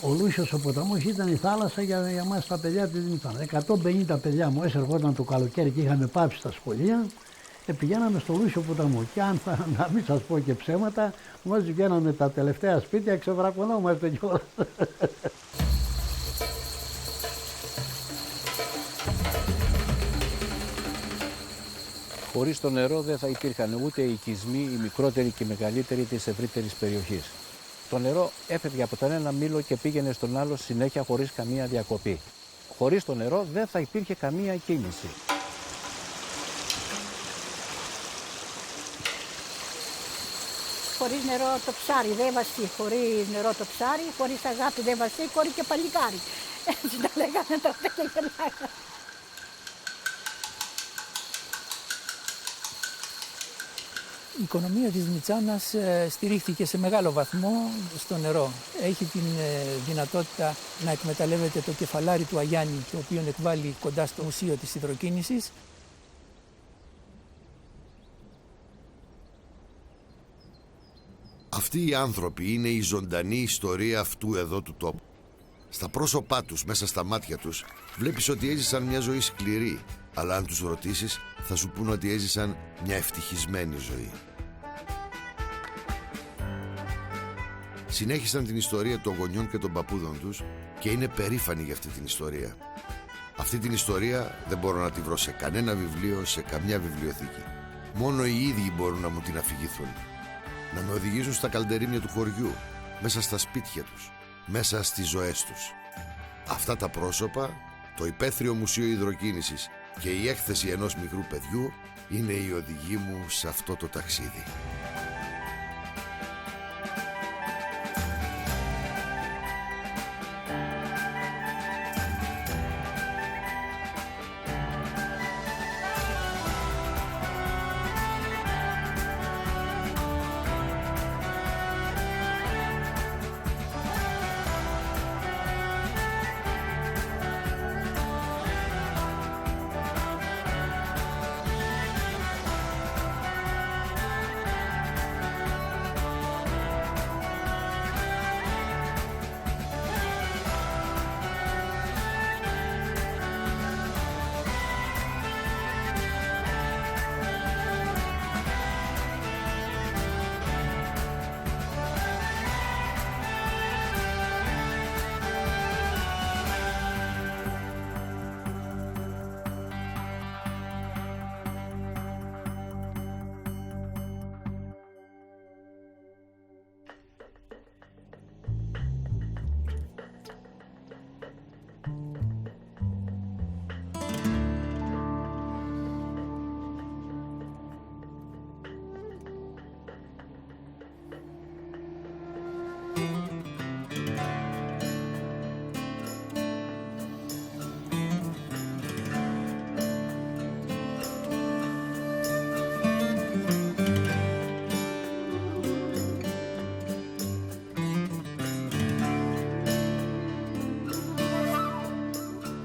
Ο Λούσιος ο ποταμός ήταν η θάλασσα για εμάς τα παιδιά της Δημητράνας. 150 παιδιά μου έρχονταν το καλοκαίρι και είχαμε πάψει στα σχολεία. Πηγαίναμε στο Λούσιο ποταμό και αν να μην σας πω και ψέματα, μόλις βγαίναμε τα τελευταία σπίτια, ξεβρακωνόμαστε κιόλας. Χωρίς το νερό δεν θα υπήρχαν ούτε οι οικισμοί, οι μικρότεροι και οι μεγαλύτεροι της ευρύτερης περιοχής. Το νερό έφευγε από τον ένα μήλο και πήγαινε στον άλλο συνέχεια χωρίς καμία διακοπή. Χωρίς το νερό δεν θα υπήρχε καμία κίνηση. Χωρίς νερό το ψάρι δεν βαστεί, χωρίς νερό το ψάρι, χωρίς αγάπη δεν βαστεί, κόρη και παλικάρι. Έτσι τα λέγανε τότε και γελάγανε. Η οικονομία της Δημητσάνας στηρίχθηκε σε μεγάλο βαθμό στο νερό. Έχει την δυνατότητα να εκμεταλλεύεται το κεφαλάρι του Αγιάννη, το οποίο εκβάλλει κοντά στο Μουσείο της Υδροκίνησης. Αυτοί οι άνθρωποι είναι η ζωντανή ιστορία αυτού εδώ του τόπου. Στα πρόσωπά τους, μέσα στα μάτια τους, βλέπεις ότι έζησαν μια ζωή σκληρή, αλλά αν τους ρωτήσεις θα σου πούν ότι έζησαν μια ευτυχισμένη ζωή. Συνέχισαν την ιστορία των γονιών και των παππούδων τους και είναι περήφανοι για αυτή την ιστορία. Αυτή την ιστορία δεν μπορώ να τη βρω σε κανένα βιβλίο, σε καμιά βιβλιοθήκη. Μόνο οι ίδιοι μπορούν να μου την αφηγηθούν. Να με οδηγήσουν στα καλντερίμια του χωριού, μέσα στα σπίτια τους, μέσα στις ζωές τους. Αυτά τα πρόσωπα, το υπαίθριο Μουσείο Υδροκίνησης και η έκθεση ενός μικρού παιδιού είναι η οδηγή μου σε αυτό το ταξίδι.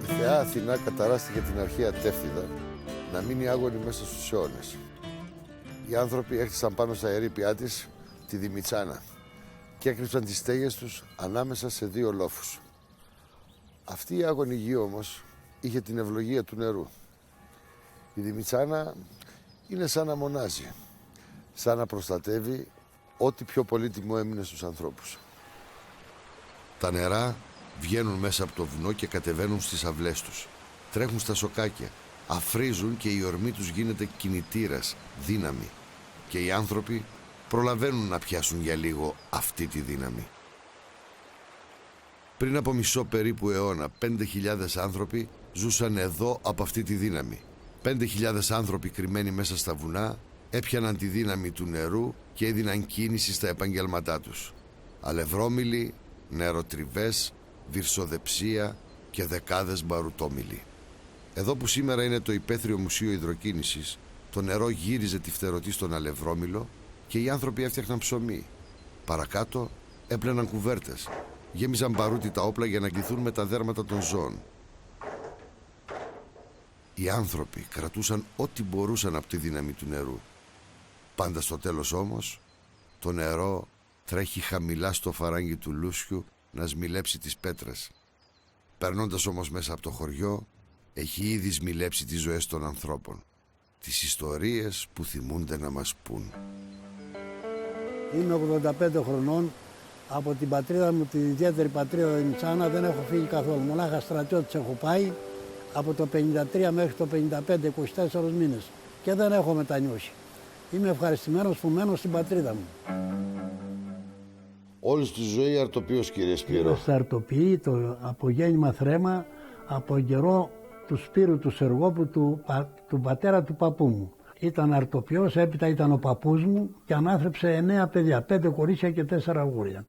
Η θεά Αθηνά καταράστηκε την αρχαία Τεύθυδα να μείνει άγωνη μέσα στους αιώνες. Οι άνθρωποι έχτισαν πάνω στα ερείπια της τη Δημητσάνα και έκρυψαν τις στέγες τους ανάμεσα σε δύο λόφους. Αυτή η άγωνη γη όμως είχε την ευλογία του νερού. Η Δημητσάνα είναι σαν να μονάζει, σαν να προστατεύει ό,τι πιο πολύτιμο έμεινε στους ανθρώπους. Τα νερά βγαίνουν μέσα από το βουνό και κατεβαίνουν στις αυλές τους. Τρέχουν στα σοκάκια, αφρίζουν και η ορμή τους γίνεται κινητήρας, δύναμη. Και οι άνθρωποι προλαβαίνουν να πιάσουν για λίγο αυτή τη δύναμη. Πριν από μισό περίπου αιώνα, 5.000 άνθρωποι ζούσαν εδώ από αυτή τη δύναμη. 5.000 άνθρωποι κρυμμένοι μέσα στα βουνά έπιαναν τη δύναμη του νερού και έδιναν κίνηση στα επαγγέλματά τους. Αλευρόμυλοι, νεροτριβές, βυρσοδεψία και δεκάδες μπαρουτόμυλοι. Εδώ που σήμερα είναι το υπαίθριο Μουσείο Υδροκίνησης, το νερό γύριζε τη φτερωτή στον αλευρόμυλο και οι άνθρωποι έφτιαχναν ψωμί. Παρακάτω έπλαιναν κουβέρτες, γέμιζαν μπαρούτι τα όπλα για να αγγιθούν με τα δέρματα των ζώων. Οι άνθρωποι κρατούσαν ό,τι μπορούσαν από τη δύναμη του νερού. Πάντα στο τέλος όμως, το νερό τρέχει χαμηλά στο φαράγγι του Λούσιου να σμιλέψει τις πέτρες. Περνώντας όμως μέσα από το χωριό, έχει ήδη σμιλέψει τις ζωές των ανθρώπων, τις ιστορίες που θυμούνται να μας πούν. Είμαι 85 χρονών. Από την πατρίδα μου, την ιδιαίτερη πατρίδα Δημητσάνα, δεν έχω φύγει καθόλου. Μονάχα στρατιώτης έχω πάει από το 53 μέχρι το 55, 24 μήνες. Και δεν έχω μετανιώσει. Είμαι ευχαριστημένος που μένω στην πατρίδα μου. Όλη τη ζωή αρτοποιός, κύριε Σπύρο. Είμαστε αρτοποιοί, το απογέννημα Θρέμα, από καιρό του Σπύρου του Σεργόπου, του πατέρα του παππού μου. Ήταν αρτοποιός, έπειτα ήταν ο παππούς μου και ανάθρεψε 9 παιδιά, 5 κορίτσια και 4 αγούρια.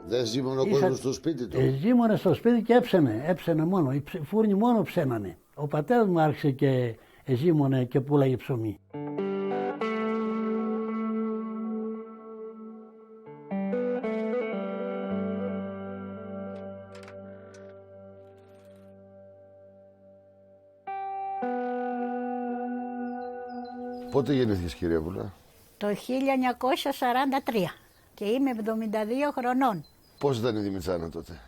Δεν ζήμωνε ο κόσμος στο σπίτι του. Ζήμωνε στο σπίτι και έψαινε μόνο. Οι φούρνοι μόνο ψένανε. Ο πατέρας μου άρχισε και ζήμωνε και πουλάγε ψωμί. Πότε γεννήθηκες, κυρία Βουλά? Το 1943 και είμαι 72 χρονών. Πώς ήταν η Δημητσάνα τότε?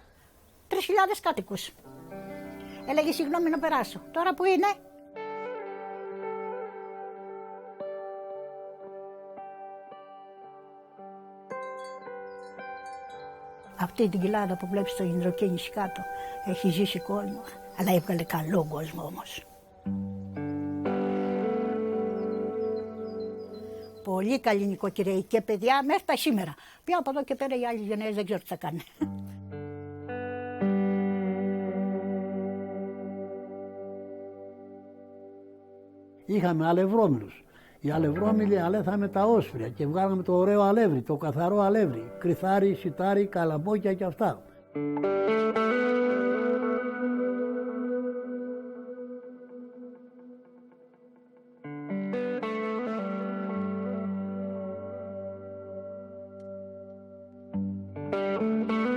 3.000 κάτοικους. Έλεγε συγγνώμη να περάσω. Τώρα που είναι? Αυτή την κοιλάδα που βλέπεις στο Ινδροκίνηση κάτω έχει ζήσει κόσμο, αλλά έβγαλε καλό κόσμο όμως. Πολύ καλή νοικοκυρέοι και παιδιά μέχρι τα σήμερα. Πια από εδώ και πέρα οι άλλοι γενναίες δεν ξέρω τι θα κάνουν. Είχαμε αλευρώμιλους. Οι αλευρώμιλοι αλέθαμε τα όσφρια και βγάλαμε το ωραίο αλεύρι, το καθαρό αλεύρι. Κρυθάρι, σιτάρι, καλαμπόκια και αυτά.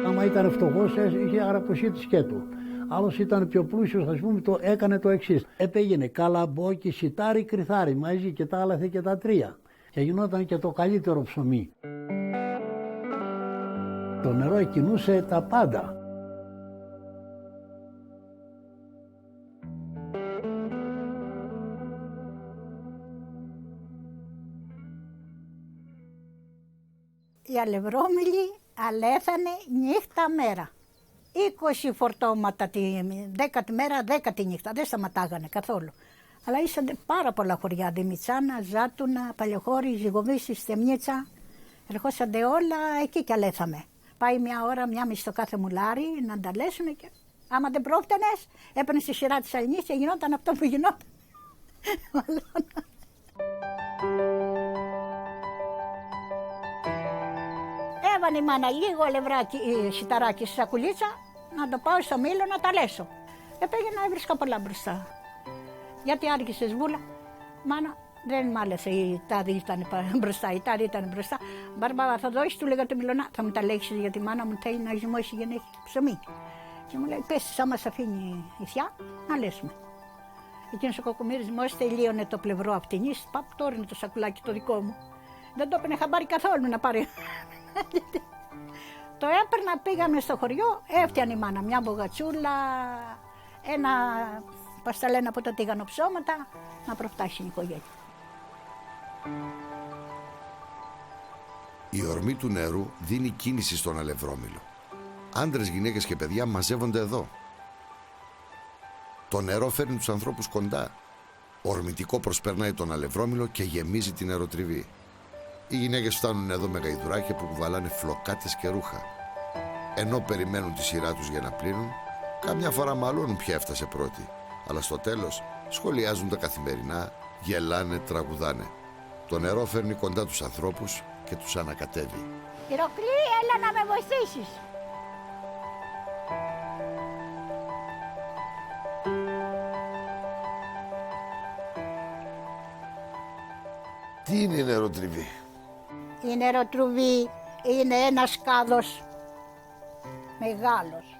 Άμα ήταν φτωχός, είχε αραποσύ τη σκέτο. Άλλος ήταν πιο πλούσιος, ας πούμε, το έκανε το εξής. Επέγαινε καλαμπόκι, σιτάρι, κρυθάρι μαζί και τα άλαθε και τα τρία. Και γινόταν και το καλύτερο ψωμί. Το νερό εκκινούσε τα πάντα. Οι αλευρώμιλοι αλέθανε νύχτα μέρα. 20 φορτώματα τη 10η μέρα, 10η νύχτα. Δεν σταματάγανε καθόλου. Αλλά ήσαν πάρα πολλά χωριά. Δημητσάνα, Ζάτουνα, Παλαιοχώρη, Ζυγοβίση, Στεμνίτσα. Ερχόσανται όλα εκεί και αλέθαμε. Πάει μια ώρα, μια μισή στο κάθε μουλάρι να τα λέσουμε και άμα δεν πρόφτανες, έπαιρνε στη σειρά της Αλληνής και γινόταν αυτό που γινόταν. Έβανε η μάνα λίγο λευράκι, σιταράκι στη σακουλίτσα, να το πάω στο μήλο να τα λέσω. Πήγαινα, έβρισκα πολλά μπροστά. Γιατί άργησες, Βούλα? Μάνα, δεν μ' άρεσε, η τάδη ήταν μπροστά, η τάδη ήταν μπροστά. Μπαρμπά, θα δώσεις, του λέγα το μιλωνά, θα μου τα λέξεις γιατί η μάνα μου θέλει να ζυμώσει για να έχει ψωμί. Και μου λέει, πες, άμα μας αφήνει η θιά, να λέσουμε. Εκείνος ο κακομοίρης μόλις τελείωνε το πλευρό αυτινής, παπ, τώρα είναι το σακουλάκι το δικό μου. Δεν το έπαιρνε χαμπάρι καθόλου να πάρει. Το έπαιρνα, πήγαμε στο χωριό, έφτιανε η μάνα μια μπογατσούλα, ένα πασταλένα από τα τηγανοψώματα, να προφτάσει την οικογένεια. Η ορμή του νερού δίνει κίνηση στον αλευρώμιλο. Άντρες, γυναίκες και παιδιά μαζεύονται εδώ. Το νερό φέρνει τους ανθρώπους κοντά. Ορμητικό προσπερνάει τον αλευρώμιλο και γεμίζει την νεροτριβή. Οι γυναίκες φτάνουν εδώ με γαϊδουράκια που κουβαλάνε φλοκάτες και ρούχα. Ενώ περιμένουν τη σειρά τους για να πλύνουν, καμιά φορά μαλώνουν ποια έφτασε πρώτη. Αλλά στο τέλος σχολιάζουν τα καθημερινά, γελάνε, τραγουδάνε. Το νερό φέρνει κοντά τους ανθρώπους και τους ανακατεύει. Ηρωκλή, έλα να με βοηθήσεις. Τι είναι η νεροτριβή? Η νεροτριβή είναι ένας κάδος μεγάλος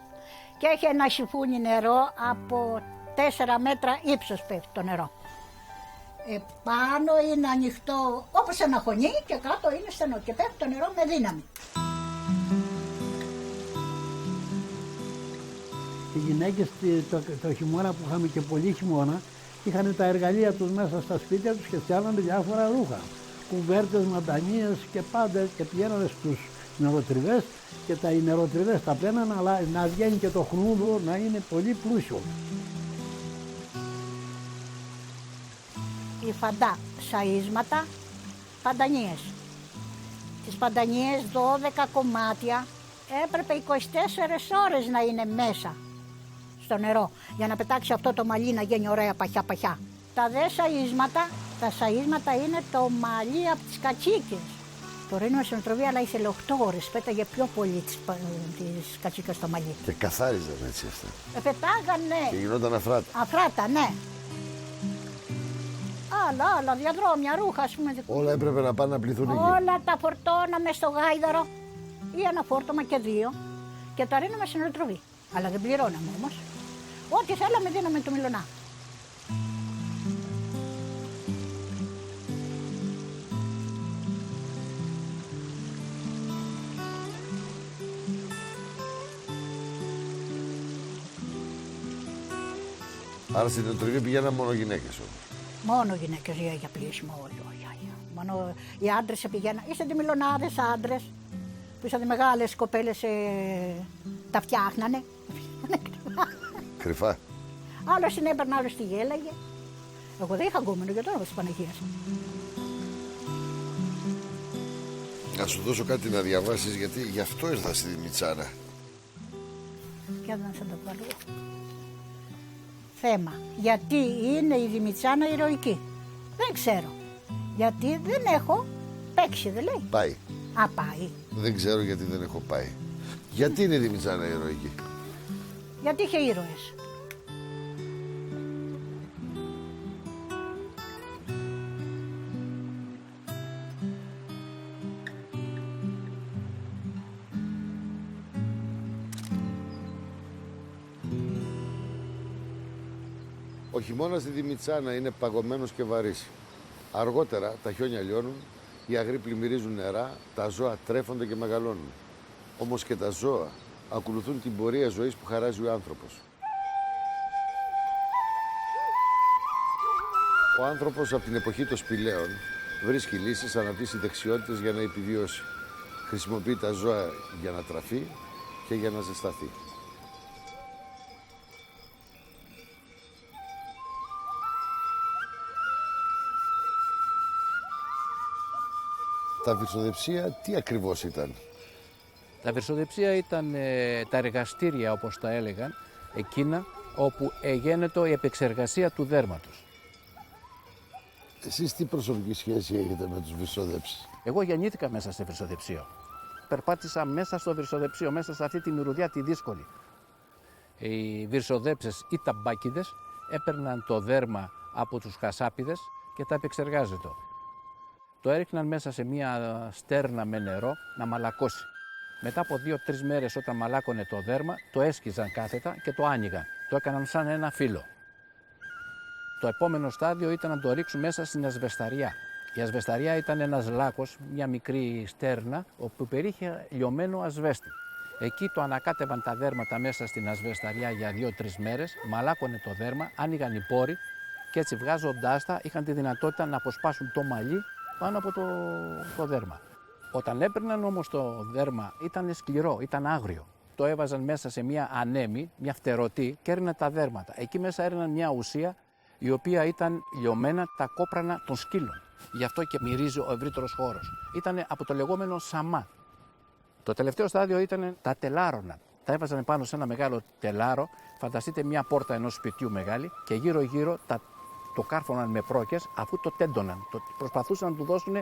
και έχει ένα σιφούνι νερό από 4 μέτρα ύψος πέφτει το νερό. Πάνω είναι ανοιχτό όπως ένα χωνί και κάτω είναι στενό και πέφτει το νερό με δύναμη. Οι γυναίκες το χειμώνα που είχαμε και πολύ χειμώνα, είχαν τα εργαλεία τους μέσα στα σπίτια τους και φτιάχνανε διάφορα ρούχα. Κουβέρτες, μαντανίες και πάντα, και πηγαίνανε στους νεροτριβές και τα νεροτριβές τα πλέναν, αλλά να βγαίνει και το χνούδο να είναι πολύ πλούσιο. Η φαντά, σαΐσματα, παντανίες. Τις παντανίες 12 κομμάτια έπρεπε 24 ώρες να είναι μέσα στο νερό για να πετάξει αυτό το μαλλί να γίνει ωραία παχιά. Τα δε σαΐσματα, τα σαΐσματα είναι το μαλλί από τις κατσίκες. Το ρίνουμε στην οτροβία, αλλά ήθελε 8 ώρες, πέταγε πιο πολύ τις κατσίκες στο μαλλί. Και καθάριζαν έτσι αυτά. Πετάγανε. Και γινόταν αφράτα. Αφράτα, ναι. Άλλα διαδρόμια, ρούχα, ας πούμε. Όλα έπρεπε να πάνε να πληθούν εκεί. Όλα τα φορτώναμε στο γάιδαρο ή ένα φόρτωμα και 2 και τα ρίναμε στην οτροβή. Αλλά δεν πληρώναμε όμως. Ό,τι θέλαμε δίναμε του μιλονά. Άρα στην οτριβή πηγαίναν μόνο γυναίκες όμως. Μόνο γυναίκες για πλήσιμο όλοι. Μόνο οι άντρες πηγαίναν. Είστε τη μιλονάδες άντρες που είσατε μεγάλες κοπέλες, τα φτιάχνανε. Κρυφά. Άλλος την έπαιρνε, άλλος τη γέλαγε. Εγώ δεν είχα γκόμενο για το όνομα της Παναγίας. Να σου δώσω κάτι να διαβάσεις, γιατί γι' αυτό ήρθα στη Δημητσάνα. Και να σας το βάλω. Θέμα. Γιατί είναι η Δημητσάνα ηρωική? Δεν ξέρω. Γιατί δεν έχω παίξει, δεν λέει. Πάει. Α, πάει. Δεν ξέρω γιατί δεν έχω πάει. Γιατί είναι η Δημητσάνα ηρωική? Γιατί είχε ήρωες. Ο χειμώνας στη Δημητσάνα είναι παγωμένος και βαρύς. Αργότερα τα χιόνια λιώνουν, οι αγροί πλημμυρίζουν νερά, τα ζώα τρέφονται και μεγαλώνουν. Όμως και τα ζώα ακολουθούν την πορεία ζωής που χαράζει ο άνθρωπος. Ο άνθρωπος από την εποχή των σπηλαίων βρίσκει λύσεις, αναπτύσσει δεξιότητες για να επιβιώσει. Χρησιμοποιεί τα ζώα για να τραφεί και για να ζεσταθεί. Τα βυρσοδεψία τι ακριβώς ήταν? Τα βυρσοδεψία ήταν τα εργαστήρια, όπως τα έλεγαν, εκείνα όπου εγένετο η επεξεργασία του δέρματος. Εσείς τι προσωπική σχέση έχετε με τους βυρσοδέψεις? Εγώ γεννήθηκα μέσα σε βυρσοδεψίο. Περπάτησα μέσα στο βυρσοδεψίο, μέσα σε αυτή τη μυρωδιά τη δύσκολη. Οι βυρσοδέψες ή ταμπάκιδες έπαιρναν το δέρμα από τους χασάπιδες και τα επεξεργάζεται. Το έριχναν μέσα σε μία στέρνα με νερό να μαλακώσει. Μετά από 2-3 μέρες όταν μαλάκωνε το δέρμα, το έσκιζαν κάθετα και το άνοιγαν. Το έκαναν σαν ένα φύλλο. Το επόμενο στάδιο ήταν να το ρίξουν μέσα στην ασβεσταριά. Η ασβεσταριά ήταν ένας λάκκος, μια μικρή στέρνα, όπου περιείχε λιωμένο ασβέστη. Εκεί το ανακάτευαν τα δέρματα μέσα στην ασβεσταριά για 2-3 μέρες, μαλάκωνε το δέρμα, άνοιγαν οι πόροι και έτσι βγάζοντάς τα είχαν τη δυνατότητα να αποσπάσουν το μαλλί πάνω από το δέρμα. Όταν έπαιρναν όμως το δέρμα ήταν σκληρό, ήταν άγριο. Το έβαζαν μέσα σε μια ανέμη, μια φτερωτή και έρναν τα δέρματα. Εκεί μέσα έρναν μια ουσία η οποία ήταν λιωμένα τα κόπρανα των σκύλων. Γι' αυτό και μυρίζει ο ευρύτερος χώρος. Ήταν από το λεγόμενο σαμά. Το τελευταίο στάδιο ήταν τα τελάρωνα. Τα έβαζαν πάνω σε ένα μεγάλο τελάρο. Φανταστείτε μια πόρτα ενός σπιτιού μεγάλη και γύρω-γύρω το κάρφωναν με πρόκες αφού το τέντωναν. Προσπαθούσαν να του δώσουν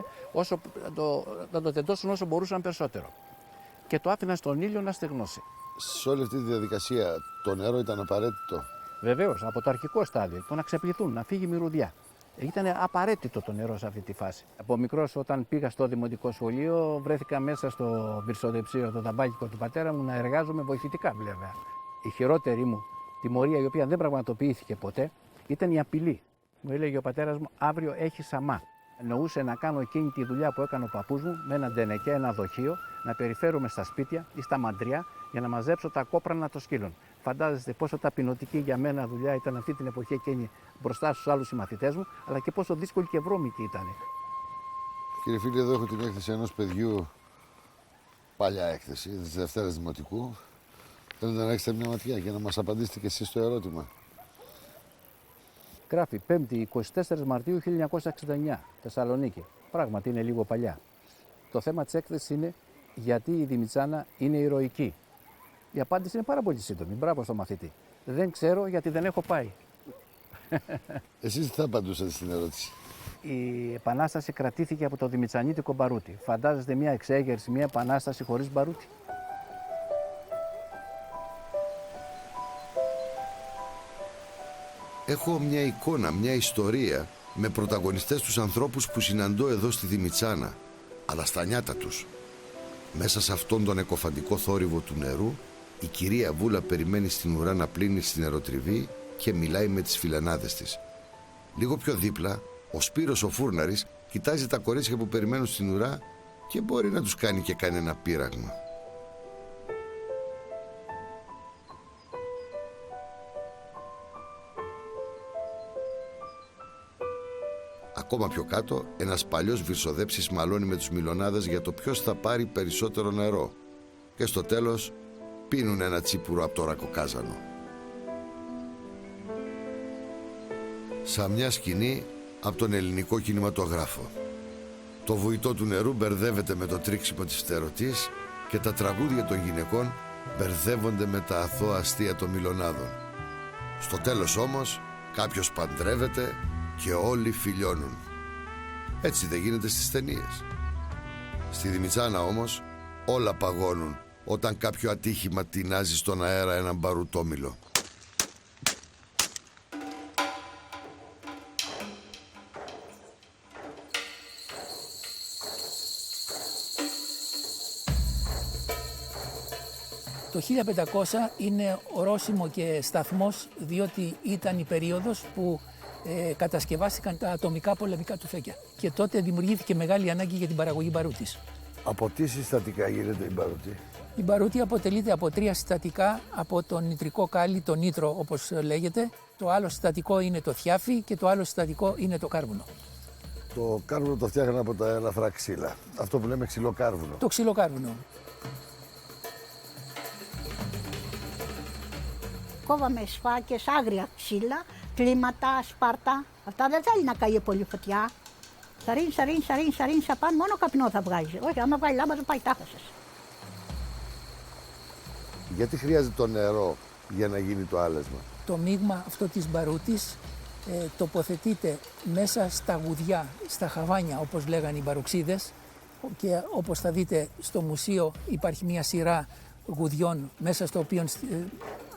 να το τεντώσουν όσο μπορούσαν περισσότερο. Και το άφηναν στον ήλιο να στεγνώσει. Σε όλη αυτή τη διαδικασία το νερό ήταν απαραίτητο? Βεβαίως, από το αρχικό στάδιο, το να ξεπληθούν, να φύγει η μυρωδιά. Ήταν απαραίτητο το νερό σε αυτή τη φάση. Από μικρός, όταν πήγα στο δημοτικό σχολείο, βρέθηκα μέσα στο βυρσοδεψίο, το ταμπάκικο του πατέρα μου, να εργάζομαι βοηθητικά βέβαια. Η χειρότερη μου τιμωρία, η οποία δεν πραγματοποιήθηκε ποτέ, ήταν η απειλή. Μου έλεγε ο πατέρας μου, αύριο έχει σαμά. Εννοούσε να κάνω εκείνη τη δουλειά που έκανε ο παππούς μου με ένα ντενεκέ, ένα δοχείο, να περιφέρουμε στα σπίτια ή στα μαντριά για να μαζέψω τα κόπρανα των σκύλων. Φαντάζεστε πόσο ταπεινωτική για μένα δουλειά ήταν αυτή την εποχή εκείνη μπροστά στους άλλους συμμαθητές μου, αλλά και πόσο δύσκολη και βρώμικη ήταν. Κύριε φίλε, εδώ έχω την έκθεση ενός παιδιού, παλιά έκθεση, της Δευτέρας Δημοτικού. Θέλετε να ρίξετε μια ματιά και να μας απαντήσετε και εσείς στο ερώτημα. Γράφει 5η 24 Μαρτίου 1969, Θεσσαλονίκη. Πράγματι είναι λίγο παλιά. Το θέμα της έκθεσης είναι γιατί η Δημητσάνα είναι ηρωική. Η απάντηση είναι πάρα πολύ σύντομη. Μπράβο στο μαθητή. Δεν ξέρω γιατί δεν έχω πάει. Εσείς τι θα απαντούσατε στην ερώτηση? Η επανάσταση κρατήθηκε από το δημητσανίτικο μπαρούτι. Φαντάζεστε μια εξέγερση, μια επανάσταση χωρίς μπαρούτι? Έχω μια εικόνα, μια ιστορία με πρωταγωνιστές τους ανθρώπους που συναντώ εδώ στη Δημητσάνα, αλλά στα νιάτα τους. Μέσα σε αυτόν τον εκοφαντικό θόρυβο του νερού, η κυρία Βούλα περιμένει στην ουρά να πλύνει στην νεροτριβή και μιλάει με τις φιλενάδες της. Λίγο πιο δίπλα, ο Σπύρος ο φούρναρης κοιτάζει τα κορίτσια που περιμένουν στην ουρά και μπορεί να τους κάνει και κανένα πείραγμα. Ακόμα πιο κάτω, ένας παλιός βυρσοδέψης μαλώνει με τους μιλονάδες για το ποιος θα πάρει περισσότερο νερό. Και στο τέλος, πίνουν ένα τσίπουρο από το ρακοκάζανο. Σαν μια σκηνή από τον ελληνικό κινηματογράφο. Το βουητό του νερού μπερδεύεται με το τρίξιμο της φτερωτής και τα τραγούδια των γυναικών μπερδεύονται με τα αθώα αστεία των μιλονάδων. Στο τέλος όμως, κάποιος παντρεύεται και όλοι φιλιώνουν. Έτσι δεν γίνεται στις ταινίες. Στη Δημητσάνα όμως όλα παγώνουν όταν κάποιο ατύχημα τεινάζει στον αέρα έναν μπαρουτόμιλο. Το 1500 είναι ορόσημο και σταθμός, διότι ήταν η περίοδος που κατασκευάστηκαν τα ατομικά πολεμικά τουφέκια. Και τότε δημιουργήθηκε μεγάλη ανάγκη για την παραγωγή μπαρούτης. Από τι συστατικά γίνεται η μπαρούτη? Η μπαρούτη αποτελείται από 3 συστατικά, από το νητρικό κάλι, το νήτρο όπως λέγεται. Το άλλο συστατικό είναι το θιάφι και το άλλο συστατικό είναι το κάρβουνο. Το κάρβουνο το φτιάχνουν από τα ελαφρά ξύλα. Αυτό που λέμε ξυλοκάρβουνο. Το ξυλοκάρβουνο. Κόβαμε σφάκες, άγρια ξύλα, κλίματα, σπάρτα. Αυτά δεν θέλει να καεί πολύ φωτιά. Σαρίν, σαν πάνω, μόνο καπνό θα βγάζει. Όχι, άμα βγάλει λάμπα δεν πάει τάχα σας. Γιατί χρειάζεται το νερό για να γίνει το άλεσμα? Το μείγμα αυτό της μπαρούτης τοποθετείται μέσα στα γουδιά, στα χαβάνια όπως λέγανε οι μπαρουξίδες, και όπως θα δείτε στο μουσείο υπάρχει μια σειρά γουδιών μέσα στο οποίο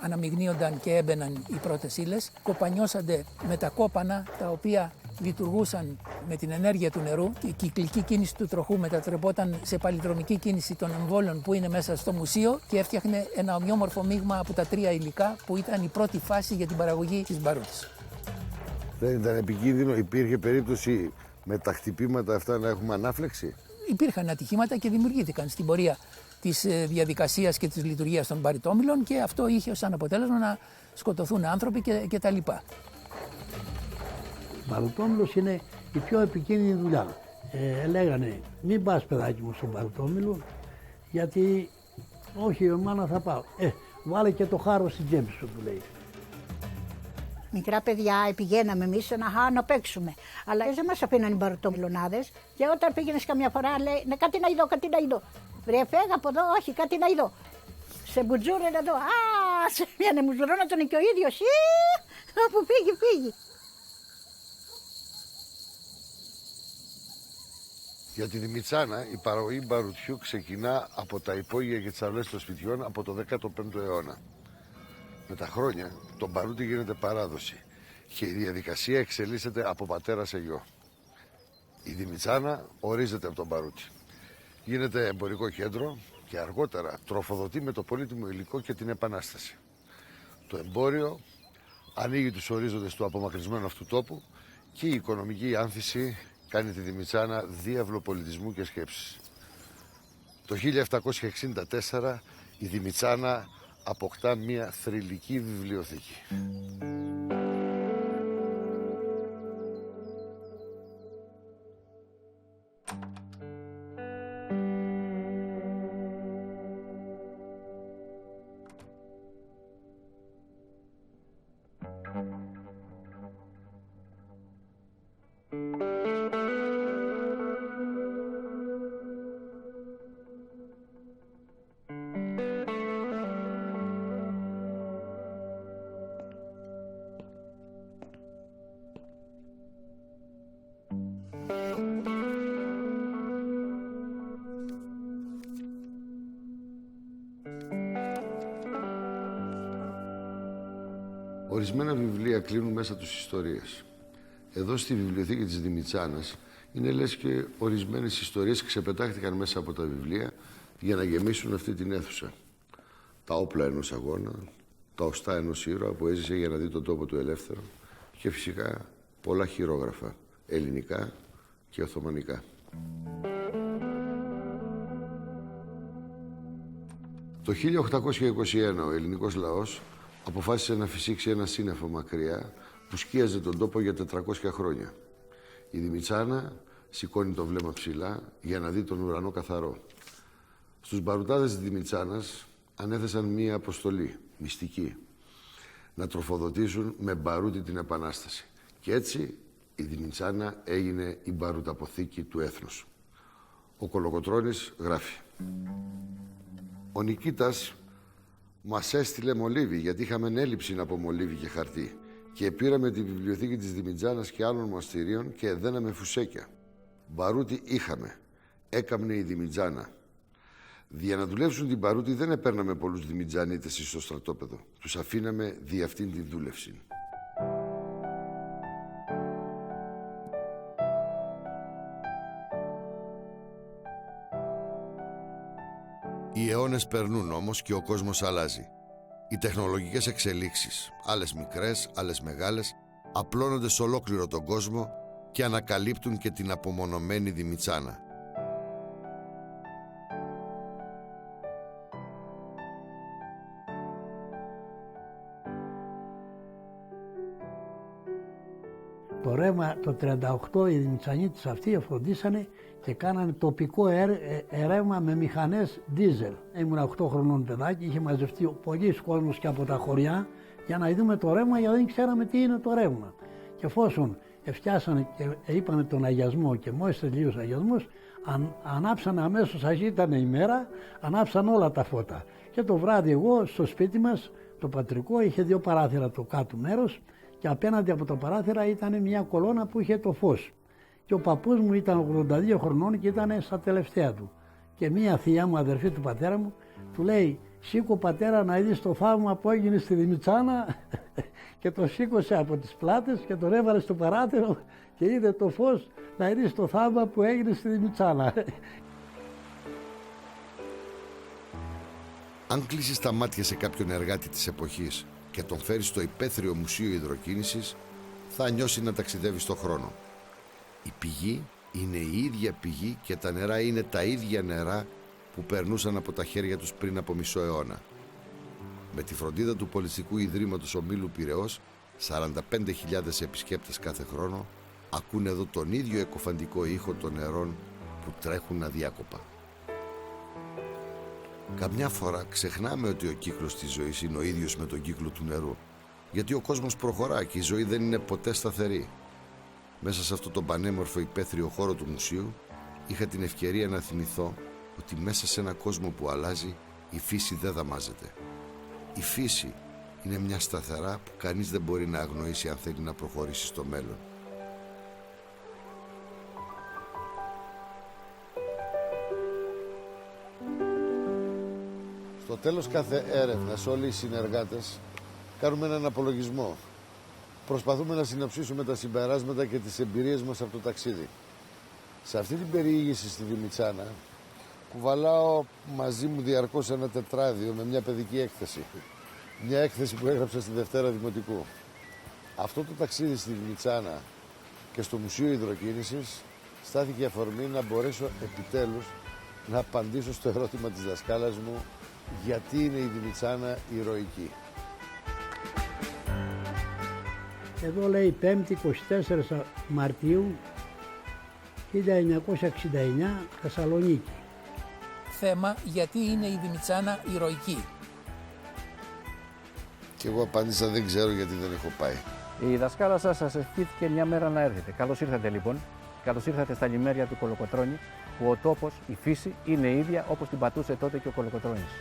αναμειγνύονταν και έμπαιναν οι πρώτες ύλες. Κοπανιώσανται με τα κόπανα τα οποία λειτουργούσαν με την ενέργεια του νερού και η κυκλική κίνηση του τροχού μετατρεπόταν σε παλινδρομική κίνηση των εμβόλων που είναι μέσα στο μουσείο και έφτιαχνε ένα ομοιόμορφο μείγμα από τα 3 υλικά που ήταν η πρώτη φάση για την παραγωγή της μπαρούτης. Δεν ήταν επικίνδυνο? Υπήρχε περίπτωση με τα χτυπήματα αυτά να έχουμε ανάφλεξη? Υπήρχαν ατυχήματα και δημιουργήθηκαν στην πορεία της διαδικασίας και της λειτουργίας των μπαριτόμυλων και αυτό είχε σαν αποτέλεσμα να σκοτωθούν άνθρωποι και τα λοιπά. Μπαρουτόμυλος είναι η πιο επικίνδυνη δουλειά. Λέγανε μην πας παιδάκι μου στον μπαρουτόμυλο γιατί όχι η μάνα θα πάω. Βάλε και το χάρο στην τσέπη σου του λέει. Μικρά παιδιά πηγαίναμε εμείς να παίξουμε. Αλλά δεν μας αφήναν οι μπαρουτόμυλωνάδες και όταν πήγαινες καμιά φορά λέει ναι, κάτι να ειδώ, κάτι να ειδώ. Βρε φέγα από εδώ, όχι κάτι να ειδώ. Σε μπουτζούρε εδώ, σε μια νεμουζουρόνα τον και ο ίδιος. Όπου φύγει. Για τη Δημητσάνα η παραγωγή μπαρουτιού ξεκινά από τα υπόγεια και τις αυλές των σπιτιών από το 15ο αιώνα. Με τα χρόνια το μπαρούτι γίνεται παράδοση και η διαδικασία εξελίσσεται από πατέρα σε γιο. Η Δημητσάνα ορίζεται από τον μπαρούτι. Γίνεται εμπορικό κέντρο και αργότερα τροφοδοτεί με το πολύτιμο υλικό και την Επανάσταση. Το εμπόριο ανοίγει τους ορίζοντες του απομακρυσμένου αυτού τόπου Και η οικονομική άνθηση κάνει τη Δημητσάνα διάβλο πολιτισμού και σκέψης. Το 1764 η Δημητσάνα αποκτά μια θρυλική βιβλιοθήκη. Ορισμένα βιβλία κλείνουν μέσα τους ιστορίες. Εδώ στη βιβλιοθήκη της Δημητσάνας είναι λες και ορισμένες ιστορίες ξεπετάχτηκαν μέσα από τα βιβλία για να γεμίσουν αυτή την αίθουσα. Τα όπλα ενός αγώνα, τα οστά ενός ήρωα που έζησε για να δει τον τόπο του ελεύθερο και φυσικά πολλά χειρόγραφα, ελληνικά και οθωμανικά. Το 1821 ο ελληνικός λαός αποφάσισε να φυσήξει ένα σύννεφο μακριά που σκίαζε τον τόπο για 400 χρόνια. Η Δημητσάνα σηκώνει το βλέμμα ψηλά για να δει τον ουρανό καθαρό. Στους μπαρουτάδες της Δημητσάνας ανέθεσαν μία αποστολή, μυστική, να τροφοδοτήσουν με μπαρούτι την Επανάσταση. Και έτσι η Δημητσάνα έγινε η μπαρουταποθήκη του έθνους. Ο Κολοκοτρώνης γράφει: «Ο Νικήτας μας έστειλε μολύβι, γιατί είχαμε έλλειψη από μολύβι και χαρτί. Και πήραμε τη βιβλιοθήκη της Δημητσάνας και άλλων μοναστηρίων και δέναμε φουσέκια. Μπαρούτι είχαμε. Έκαμνε η Δημητσάνα. Για να δουλεύσουν την μπαρούτι δεν επέρναμε πολλούς Δημητζανίτες στο στρατόπεδο. Τους αφήναμε δι' αυτήν την δούλευση». Οι αιώνες περνούν όμως και ο κόσμος αλλάζει. Οι τεχνολογικές εξελίξεις, άλλες μικρές, άλλες μεγάλες, απλώνονται σε ολόκληρο τον κόσμο και ανακαλύπτουν και την απομονωμένη Δημητσάνα. Το ρεύμα το 38 οι Δημητσανίτες αυτοί φροντίσανε και κάνανε τοπικό ρεύμα με μηχανές δίζελ. Ήμουν 8 χρονών παιδάκι, είχε μαζευτεί πολλοί κόσμος και από τα χωριά για να δούμε το ρεύμα, γιατί δεν ξέραμε τι είναι το ρεύμα. Και εφόσον φτιάσανε και είπανε τον αγιασμό και μόλις τελείωσε ο αγιασμός, ανάψανε αμέσως, ας ήταν η μέρα, ανάψαν όλα τα φώτα. Και το βράδυ εγώ στο σπίτι μας, το πατρικό, είχε 2 παράθυρα το κάτω μέρος και απέναντι από τα παράθυρα ήταν μια κολόνα που είχε το φως. Και ο παππούς μου ήταν 82 χρονών και ήταν στα τελευταία του. Και μια θεία μου, αδερφή του πατέρα μου, του λέει: «Σήκω πατέρα να δεις το θαύμα που έγινε στη Δημητσάνα». Και το σήκωσε από τις πλάτες και τον έβαλε στο παράθυρο και είδε το φως, να δεις το θαύμα που έγινε στη Δημητσάνα. Αν κλείσεις τα μάτια σε κάποιον εργάτη της εποχής και τον φέρεις στο υπαίθριο Μουσείο Υδροκίνησης, θα νιώσει να ταξιδεύει στον χρόνο. Η πηγή είναι η ίδια πηγή και τα νερά είναι τα ίδια νερά που περνούσαν από τα χέρια τους πριν από μισό αιώνα. Με τη φροντίδα του Πολιτιστικού Ιδρύματος Ομίλου Πειραιώς, 45.000 επισκέπτες κάθε χρόνο ακούν εδώ τον ίδιο εκοφαντικό ήχο των νερών που τρέχουν αδιάκοπα. Καμιά φορά ξεχνάμε ότι ο κύκλος της ζωής είναι ο ίδιος με τον κύκλο του νερού, γιατί ο κόσμος προχωρά και η ζωή δεν είναι ποτέ σταθερή. Μέσα σε αυτό τον πανέμορφο υπαίθριο χώρο του μουσείου είχα την ευκαιρία να θυμηθώ ότι μέσα σε ένα κόσμο που αλλάζει η φύση δεν δαμάζεται. Η φύση είναι μια σταθερά που κανείς δεν μπορεί να αγνοήσει αν θέλει να προχωρήσει στο μέλλον. Στο τέλος κάθε έρευνας όλοι οι συνεργάτες κάνουμε έναν απολογισμό. Προσπαθούμε να συνοψίσουμε τα συμπεράσματα και τις εμπειρίες μας από το ταξίδι. Σε αυτή την περιήγηση στη Δημητσάνα κουβαλάω μαζί μου διαρκώς ένα τετράδιο με μια παιδική έκθεση. Μια έκθεση που έγραψα στη Δευτέρα Δημοτικού. Αυτό το ταξίδι στη Δημητσάνα και στο Μουσείο Υδροκίνησης στάθηκε αφορμή να μπορέσω επιτέλους να απαντήσω στο ερώτημα της δασκάλας μου γιατί είναι η Δημητσάνα ηρωική. Εδώ λέει 5η 24 Μαρτίου 1969 Θεσσαλονίκη. Θέμα γιατί είναι η Δημητσάνα ηρωική. Και εγώ απάντησα δεν ξέρω γιατί δεν έχω πάει. Η δασκάλα σας ευχήθηκε μια μέρα να έρθετε. Καλώς ήρθατε λοιπόν. Καλώς ήρθατε στα λιμέρια του Κολοκοτρώνη, που ο τόπος, η φύση είναι ίδια όπως την πατούσε τότε και ο Κολοκοτρώνης.